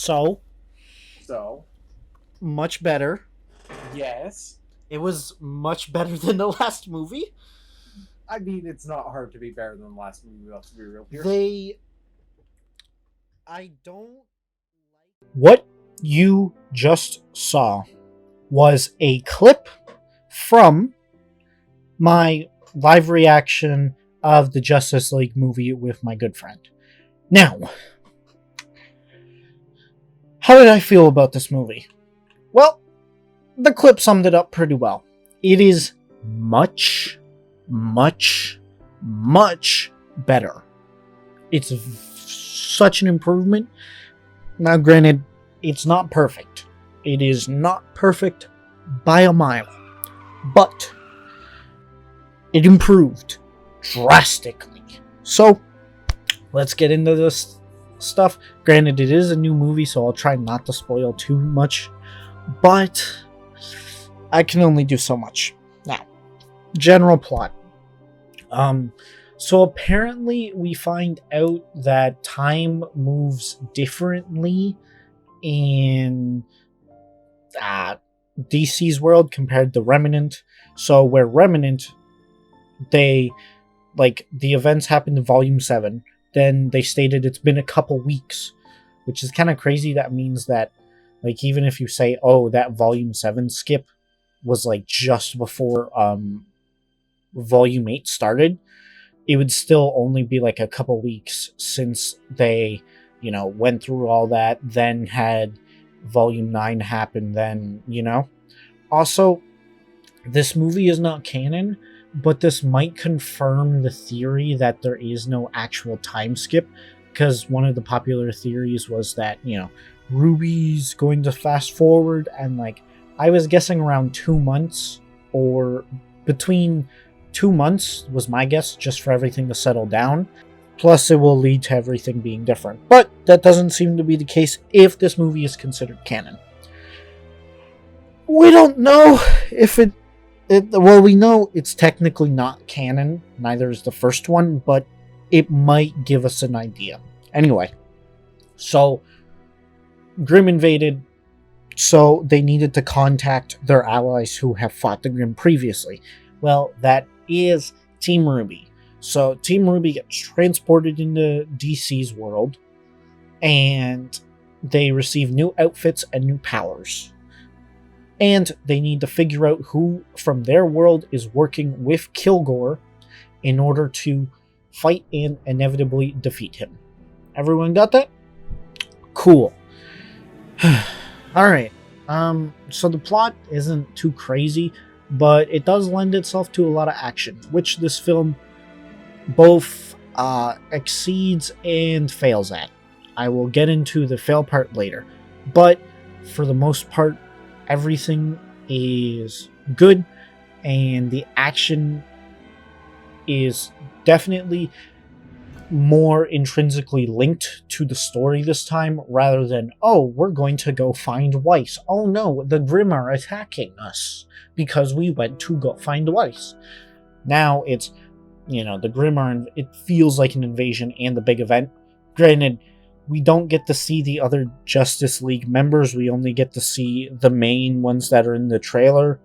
So, So, much better. yes. It was much better than the last movie. I mean, it's not hard to be better than the last movie, let's be real here. I don't like. What you just saw was a clip from my live reaction of the Justice League movie with my good friend. Now, how did I feel about this movie? Well, the clip summed it up pretty well. It is much, much, much better. It's such an improvement. Now, granted, it's not perfect. It is not perfect by a mile. But it improved drastically. So, let's get into this stuff. Granted, it is a new movie, so I'll try not to spoil too much. But I can only do so much. Now, general plot. So apparently we find out that time moves differently in DC's world compared to Remnant. So where Remnant, they the events happened in Volume 7, then they stated it's been a couple weeks, which is kind of crazy. That means that even if you say, oh, that Volume 7 skip was just before Volume 8 started, it would still only be a couple weeks since they, went through all that, then had Volume 9 happen, then. Also, this movie is not canon, but this might confirm the theory that there is no actual time skip, because one of the popular theories was that, Rwby's going to fast forward, and I was guessing around 2 months, or between 2 months was my guess, just for everything to settle down. Plus, it will lead to everything being different. But that doesn't seem to be the case if this movie is considered canon. We don't know if well, we know it's technically not canon, neither is the first one, but it might give us an idea. Anyway, so Grimm invaded, so they needed to contact their allies who have fought the Grimm previously. Well, that is Team Rwby. So Team Rwby gets transported into DC's world, and they receive new outfits and new powers. And they need to figure out who from their world is working with Kilgore in order to fight and inevitably defeat him. Everyone got that? Cool. Alright. So the plot isn't too crazy, but it does lend itself to a lot of action, which this film both exceeds and fails at. I will get into the fail part later. But for the most part, everything is good, and the action is definitely more intrinsically linked to the story this time, rather than, oh, we're going to go find Weiss. Oh no, the Grimm are attacking us because we went to go find Weiss. Now it's, the Grimm are, it feels like an invasion and the big event. Granted, we don't get to see the other Justice League members. We only get to see the main ones that are in the trailer.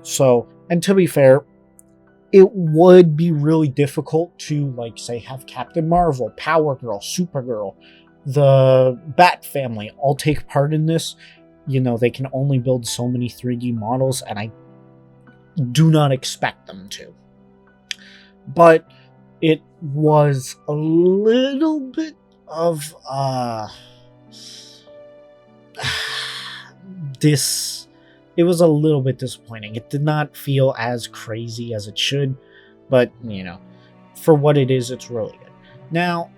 So, and to be fair, it would be really difficult to, say, have Captain Marvel, Power Girl, Supergirl, the Bat family all take part in this. They can only build so many 3D models, and I do not expect them to. But it was a little bit of it was a little bit disappointing. It did not feel as crazy as it should, but for what it is, it's really good. Now,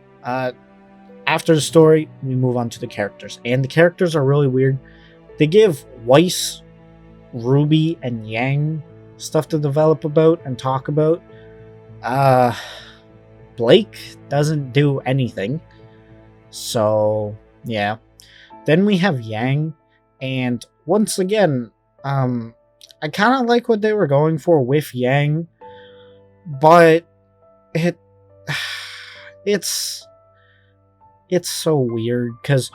after the story, we move on to the characters, and the characters are really weird. They give Weiss, Rwby, and Yang stuff to develop about and talk about. Blake doesn't do anything. So, yeah. Then we have Yang, and once again, I kind of like what they were going for with Yang, but it's so weird, because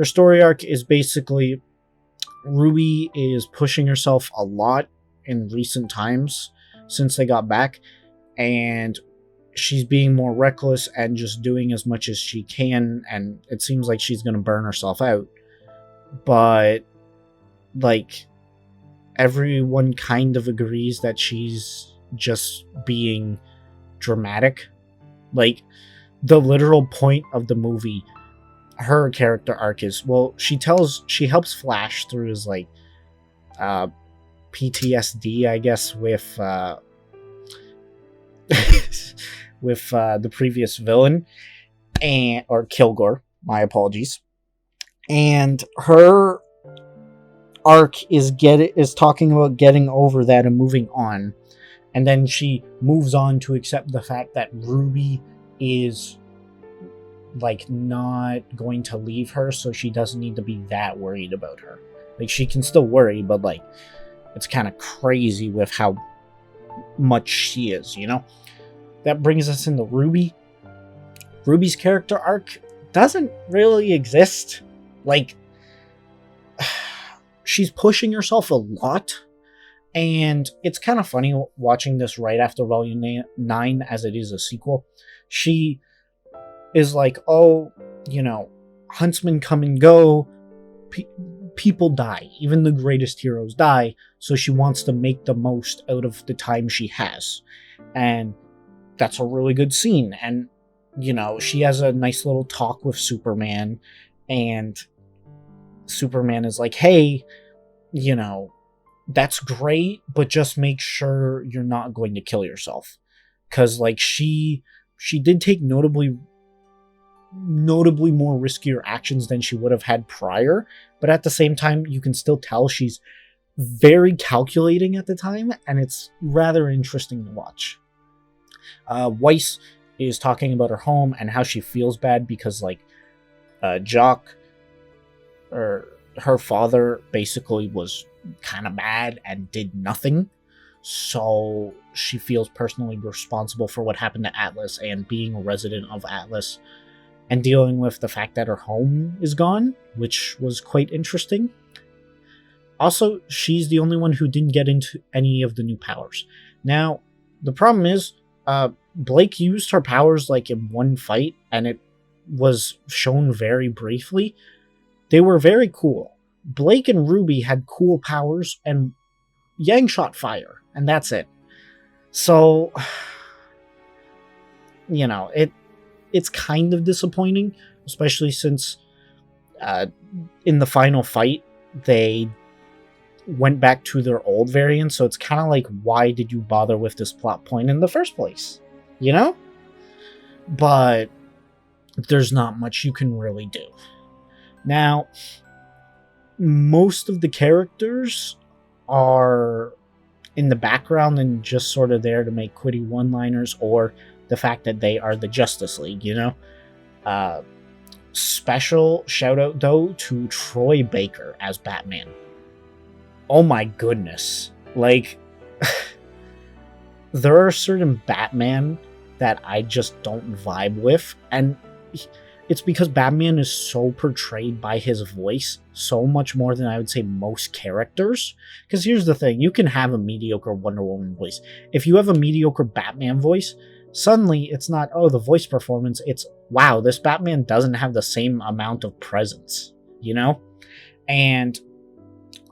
her story arc is basically Rwby is pushing herself a lot in recent times since they got back, and she's being more reckless and just doing as much as she can, and it seems like she's going to burn herself out. But like, everyone kind of agrees that she's just being dramatic. Like, the literal point of the movie, her character arc is, well, she helps Flash through his like PTSD, I guess, with with the previous villain, or Kilgore, my apologies. And her arc is talking about getting over that and moving on, and then she moves on to accept the fact that Rwby is like not going to leave her, so she doesn't need to be that worried about her. Like, she can still worry, but like, it's kind of crazy with how much she is, you know? That brings us into Rwby. Ruby's character arc doesn't really exist. Like, she's pushing herself a lot, and it's kind of funny watching this right after Volume 9, as it is a sequel. She is like, oh, you know, huntsmen come and go, people die, even the greatest heroes die, so she wants to make the most out of the time she has. And that's a really good scene. And, you know, she has a nice little talk with Superman, and Superman is like, hey, you know, that's great, but just make sure you're not going to kill yourself. Because, like, she did take notably more riskier actions than she would have had prior, but at the same time, you can still tell she's very calculating at the time, and it's rather interesting to watch. Weiss is talking about her home and how she feels bad because, like, Jock, or her father, basically was kind of bad and did nothing, so she feels personally responsible for what happened to Atlas, and being a resident of Atlas and dealing with the fact that her home is gone, which was quite interesting. Also, she's the only one who didn't get into any of the new powers. Now, the problem is, Blake used her powers like in one fight, and it was shown very briefly. They were very cool. Blake and Rwby had cool powers, and Yang shot fire, and that's it. So, you know, it's kind of disappointing, especially since in the final fight, they went back to their old variant, so it's kind of like, why did you bother with this plot point in the first place? You know? But there's not much you can really do. Now, most of the characters are in the background and just sort of there to make quitty one-liners, or the fact that they are the Justice League, you know? Special shout out, though, to Troy Baker as Batman. Oh my goodness. Like, there are certain Batman that I just don't vibe with, and it's because Batman is so portrayed by his voice so much more than I would say most characters. Because here's the thing, you can have a mediocre Wonder Woman voice. If you have a mediocre Batman voice, suddenly it's not, oh, the voice performance, it's, wow, this Batman doesn't have the same amount of presence, you know? And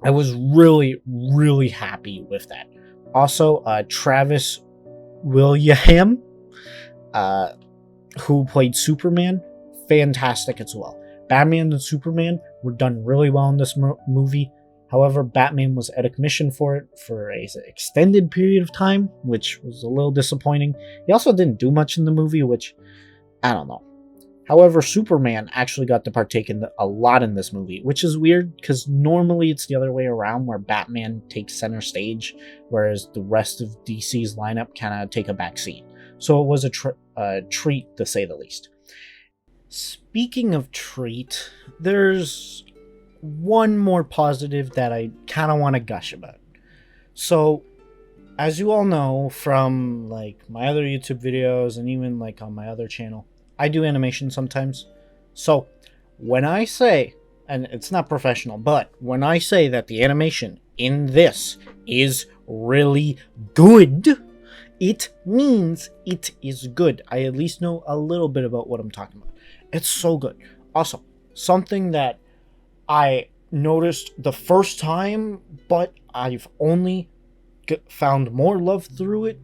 I was really, really happy with that. Also, Travis Willingham, who played Superman, fantastic as well. Batman and Superman were done really well in this movie. However, Batman was out of commission for it for an extended period of time, which was a little disappointing. He also didn't do much in the movie, which, I don't know. However, Superman actually got to partake in a lot in this movie, which is weird, because normally it's the other way around, where Batman takes center stage, whereas the rest of DC's lineup kind of take a back seat. So it was a treat, to say the least. Speaking of treat, there's one more positive that I kind of want to gush about. So, as you all know from like my other YouTube videos and even like on my other channel, I do animation sometimes. So, when I say and it's not professional, but when I say that the animation in this is really good, it means it is good. I at least know a little bit about what I'm talking about. It's so good. Also, something that I noticed the first time, but I've only found more love through it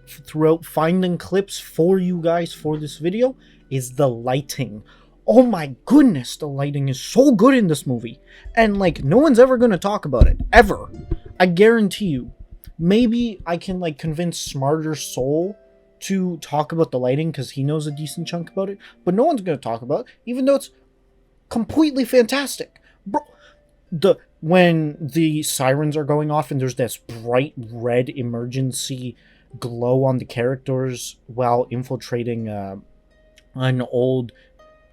throughout finding clips for you guys for this video, is the lighting. Oh my goodness, the lighting is so good in this movie. And like, no one's ever gonna talk about it. Ever. I guarantee you. Maybe I can like convince Smarter Soul to talk about the lighting because he knows a decent chunk about it. But no one's gonna talk about it, even though it's completely fantastic. Bro, when the sirens are going off and there's this bright red emergency glow on the characters while infiltrating an old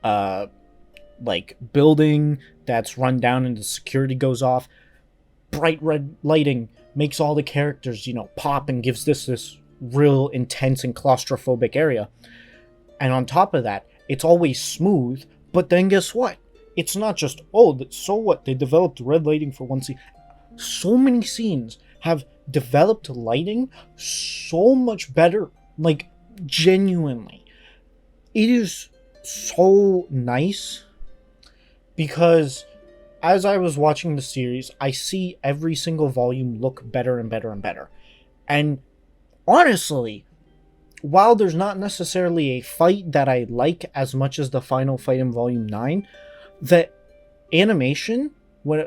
like building that's run down and the security goes off, bright red lighting makes all the characters, you know, pop and gives this real intense and claustrophobic area. And on top of that, it's always smooth. But then guess what? It's not just, oh, so what? They developed red lighting for one scene. So many scenes have developed lighting so much better. Like, genuinely. It is so nice because as I was watching the series, I see every single volume look better and better and better. And honestly, while there's not necessarily a fight that I like as much as the final fight in Volume 9, the animation,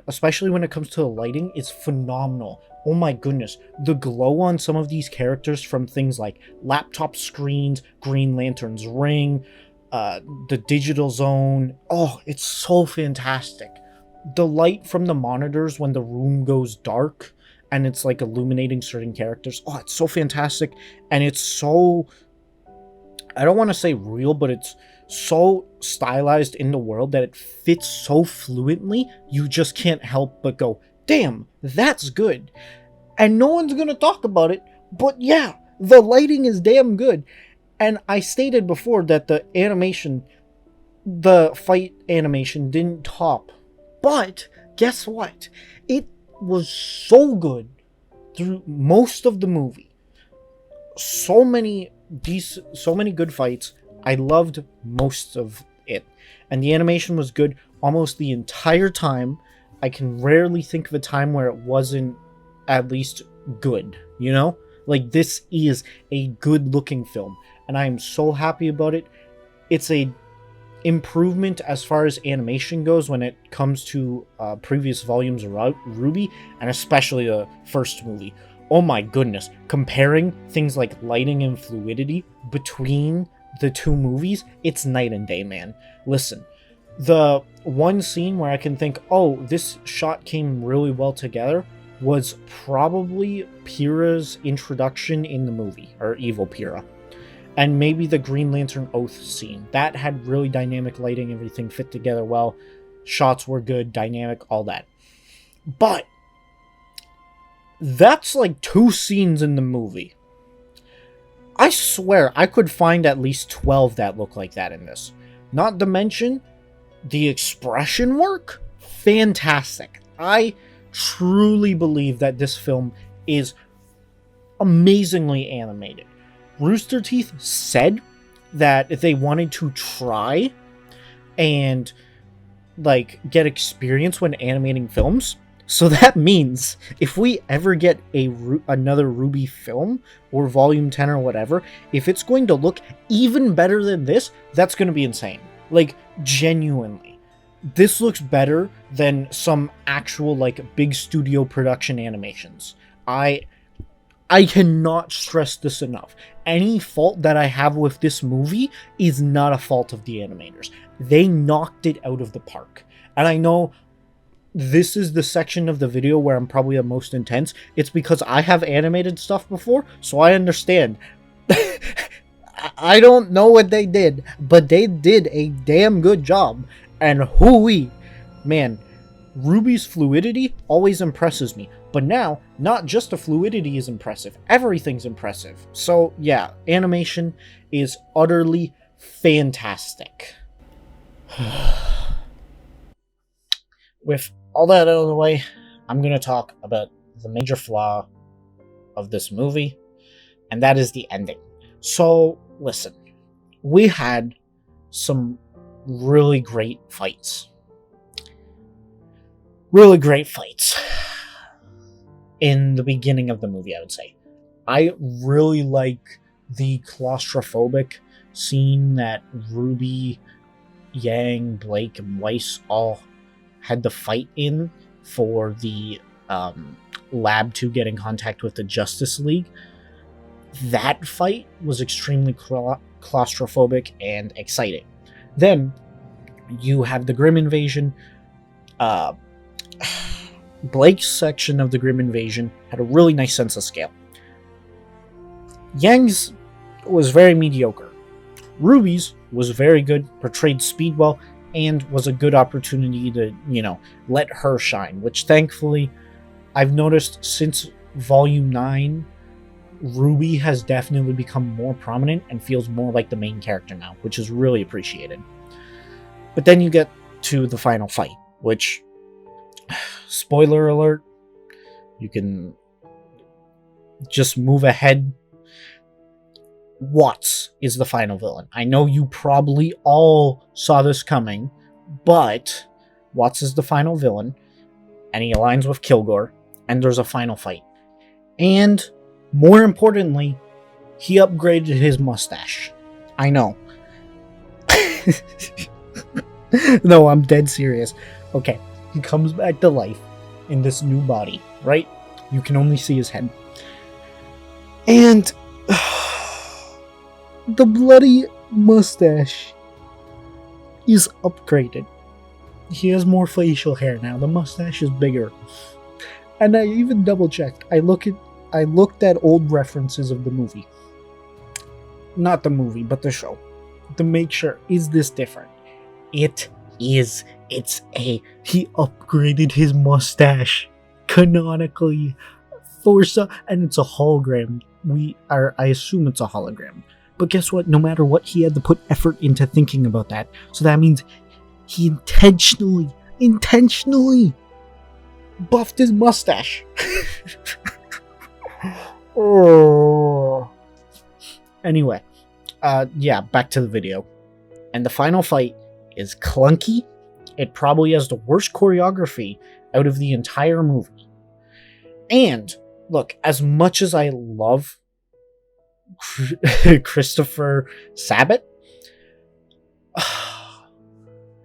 especially when it comes to the lighting, is phenomenal. Oh my goodness. The glow on some of these characters from things like laptop screens, Green Lantern's ring, the digital zone. Oh, it's so fantastic. The light from the monitors when the room goes dark and it's like illuminating certain characters. Oh, it's so fantastic. And it's so, I don't want to say real, but it's so stylized in the world that it fits so fluently. You just can't help but go, damn, that's good. And no one's going to talk about it, but yeah, the lighting is damn good. And I stated before that the fight animation didn't top. But guess what? It was so good through most of the movie. So many good fights. I loved most of it. And the animation was good almost the entire time. I can rarely think of a time where it wasn't at least good, you know? Like, this is a good looking film, and I am so happy about it. It's a improvement as far as animation goes when it comes to previous volumes of Rwby, and especially the first movie. Oh my goodness, comparing things like lighting and fluidity between the two movies, it's night and day, man. Listen, the one scene where I can think, oh, this shot came really well together, was probably Pyrrha's introduction in the movie, or Evil Pyrrha. And maybe the Green Lantern Oath scene. That had really dynamic lighting, everything fit together well. Shots were good, dynamic, all that. But that's like 2 scenes in the movie. I swear I could find at least 12 that look like that in this. Not to mention the expression work. Fantastic. I truly believe that this film is amazingly animated. Rooster Teeth said that if they wanted to try and like get experience when animating films, so that means if we ever get another Rwby film or volume 10 or whatever, if it's going to look even better than this, that's going to be insane. Like, genuinely. This looks better than some actual like big studio production animations. I cannot stress this enough. Any fault that I have with this movie is not a fault of the animators. They knocked it out of the park. And I know this is the section of the video where I'm probably the most intense. It's because I have animated stuff before, so I understand. I don't know what they did, but they did a damn good job. And hooey, man, Rwby's fluidity always impresses me. But now, not just the fluidity is impressive, everything's impressive. So yeah, animation is utterly fantastic. with all that out of the way, I'm going to talk about the major flaw of this movie, and that is the ending. So, listen, we had some really great fights. Really great fights in the beginning of the movie, I would say. I really like the claustrophobic scene that Rwby, Yang, Blake, and Weiss all had to fight in for the Lab 2 get in contact with the Justice League. That fight was extremely claustrophobic and exciting. Then you have the Grim Invasion. Blake's section of the Grim Invasion had a really nice sense of scale. Yang's was very mediocre. Rwby's was very good, portrayed speed well, and was a good opportunity to, let her shine, which thankfully I've noticed since Volume 9, Rwby has definitely become more prominent and feels more like the main character now, which is really appreciated. But then you get to the final fight, which, spoiler alert, you can just move ahead. Watts is the final villain. I know you probably all saw this coming, but Watts is the final villain, and he aligns with Kilgore, and there's a final fight. And, more importantly, he upgraded his mustache. I know. No, I'm dead serious. Okay, he comes back to life in this new body, right? You can only see his head. And the bloody mustache is upgraded. He has more facial hair now. The mustache is bigger. And I even double checked. I looked at old references of the movie. Not the movie, but the show. To make sure, is this different? It is. He upgraded his mustache canonically. And it's a hologram. I assume it's a hologram. But guess what? No matter what, he had to put effort into thinking about that. So that means he intentionally buffed his mustache. Oh. Anyway, back to the video. And the final fight is clunky. It probably has the worst choreography out of the entire movie. And, look, as much as I love Christopher Sabat,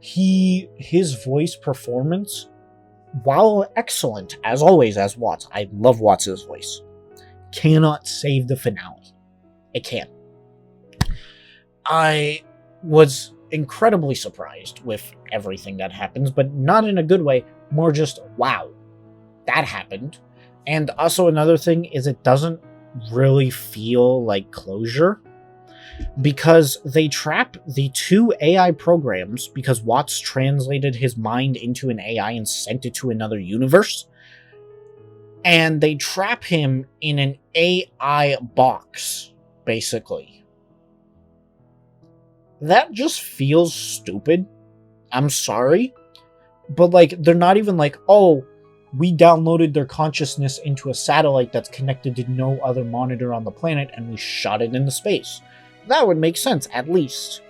his voice performance, while excellent, as always, as Watts, I love Watts' voice, cannot save the finale. It can't. I was incredibly surprised with everything that happens, but not in a good way, more just, wow, that happened. And also another thing is it doesn't really feel like closure, because they trap the two AI programs, because Watts translated his mind into an AI and sent it to another universe, and they trap him in an AI box, basically. That just feels stupid. I'm sorry. But, they're not even like, oh, we downloaded their consciousness into a satellite that's connected to no other monitor on the planet, and we shot it into space. That would make sense, at least.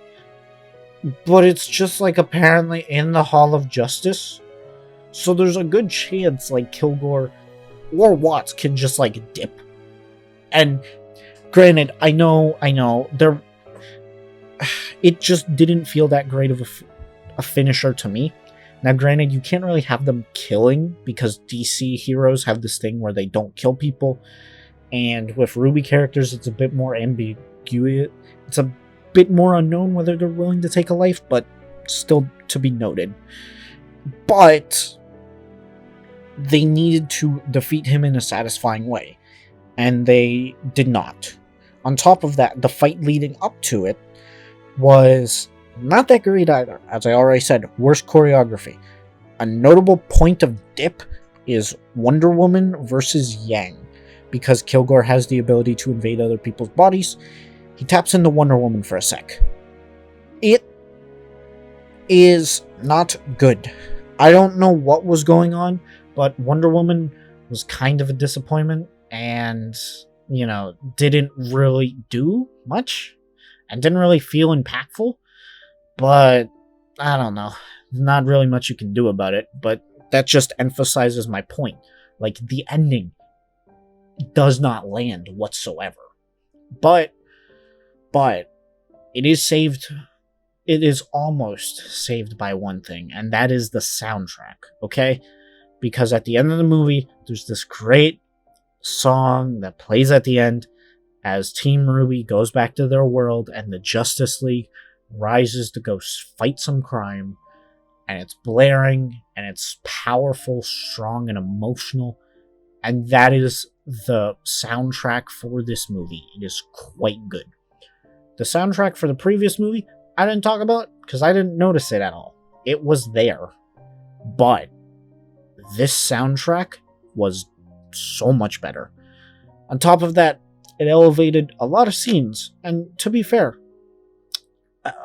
But it's just, apparently in the Hall of Justice. So there's a good chance, Kilgore or Watts can just, dip. And, granted, I know, it just didn't feel that great of a finisher to me. Now, granted, you can't really have them killing, because DC heroes have this thing where they don't kill people. And with Rwby characters, it's a bit more ambiguous. It's a bit more unknown whether they're willing to take a life, but still to be noted. But they needed to defeat him in a satisfying way, and they did not. On top of that, the fight leading up to it was not that great either. As I already said, worst choreography. A notable point of dip is Wonder Woman versus Yang. Because Kilgore has the ability to invade other people's bodies, he taps into Wonder Woman for a sec. It is not good. I don't know what was going on, but Wonder Woman was kind of a disappointment and, didn't really do much and didn't really feel impactful. But I don't know. Not really much you can do about it, but that just emphasizes my point. Like, the ending does not land whatsoever. But it is saved. It is almost saved by one thing, and that is the soundtrack, okay? Because at the end of the movie, there's this great song that plays at the end as Team Rwby goes back to their world and the Justice League rises to go fight some crime, and it's blaring, and it's powerful, strong, and emotional, and that is the soundtrack for this movie. It is quite good. The soundtrack for the previous movie, I didn't talk about because I didn't notice it at all. It was there. But this soundtrack was so much better. On top of that, it elevated a lot of scenes. And to be fair,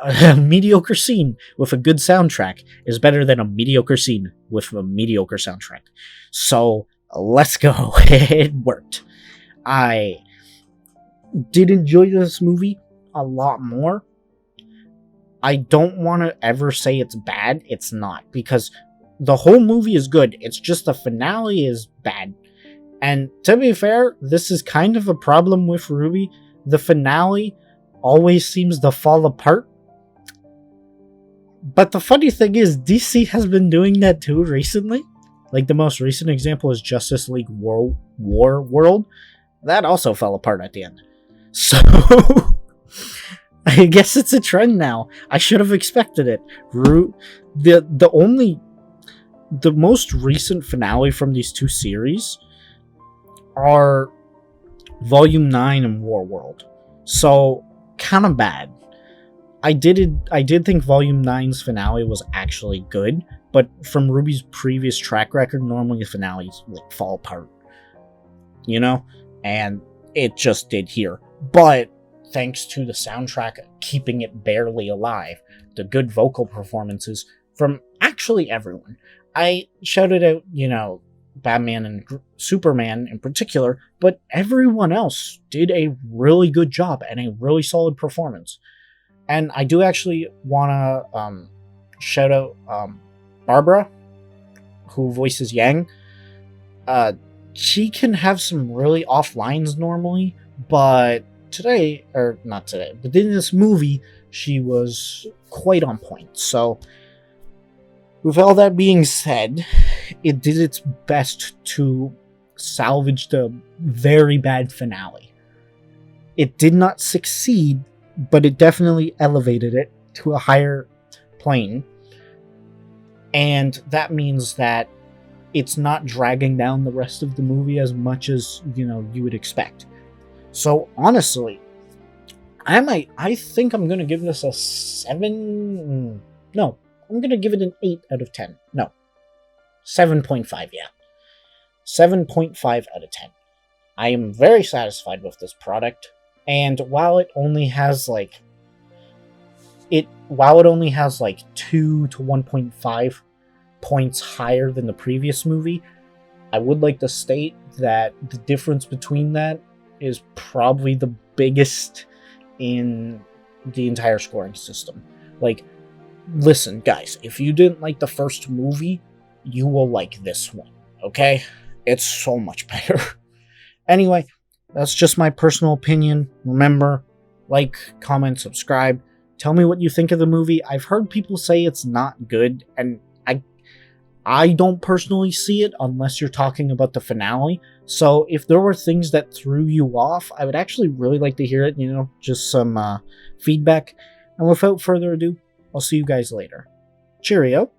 a mediocre scene with a good soundtrack is better than a mediocre scene with a mediocre soundtrack. So, let's go. It worked. I did enjoy this movie a lot more. I don't want to ever say it's bad. It's not, because the whole movie is good. It's just the finale is bad. And to be fair, this is kind of a problem with Rwby. The finale always seems to fall apart. But the funny thing is, DC has been doing that too recently. Like, the most recent example is Justice League War World. That also fell apart at the end. So, I guess it's a trend now. I should have expected it. The most recent finale from these two series are Volume 9 and War World. So, kind of bad. I did think Volume 9's finale was actually good, but from Rwby's previous track record, normally the finales fall apart. And it just did here. But thanks to the soundtrack keeping it barely alive, the good vocal performances from actually everyone. I shouted out, Batman and Superman in particular, but everyone else did a really good job and a really solid performance. And I do actually want to shout out Barbara, who voices Yang. She can have some really off lines normally, but but in this movie, she was quite on point. So, with all that being said, it did its best to salvage the very bad finale. It did not succeed, but it definitely elevated it to a higher plane. And that means that it's not dragging down the rest of the movie as much as, you would expect. So, honestly, I think I'm going to give this a 7... No, I'm going to give it an 8 out of 10. No. 7.5, yeah. 7.5 out of 10. I am very satisfied with this product, and while it only has 2 to 1.5 points higher than the previous movie, I would like to state that the difference between that is probably the biggest in the entire scoring system. Listen, guys, if you didn't like the first movie, you will like this one, okay? It's so much better. Anyway, that's just my personal opinion. Remember, like, comment, subscribe. Tell me what you think of the movie. I've heard people say it's not good, and I don't personally see it unless you're talking about the finale. So if there were things that threw you off, I would actually really like to hear it, just some feedback. And without further ado, I'll see you guys later. Cheerio.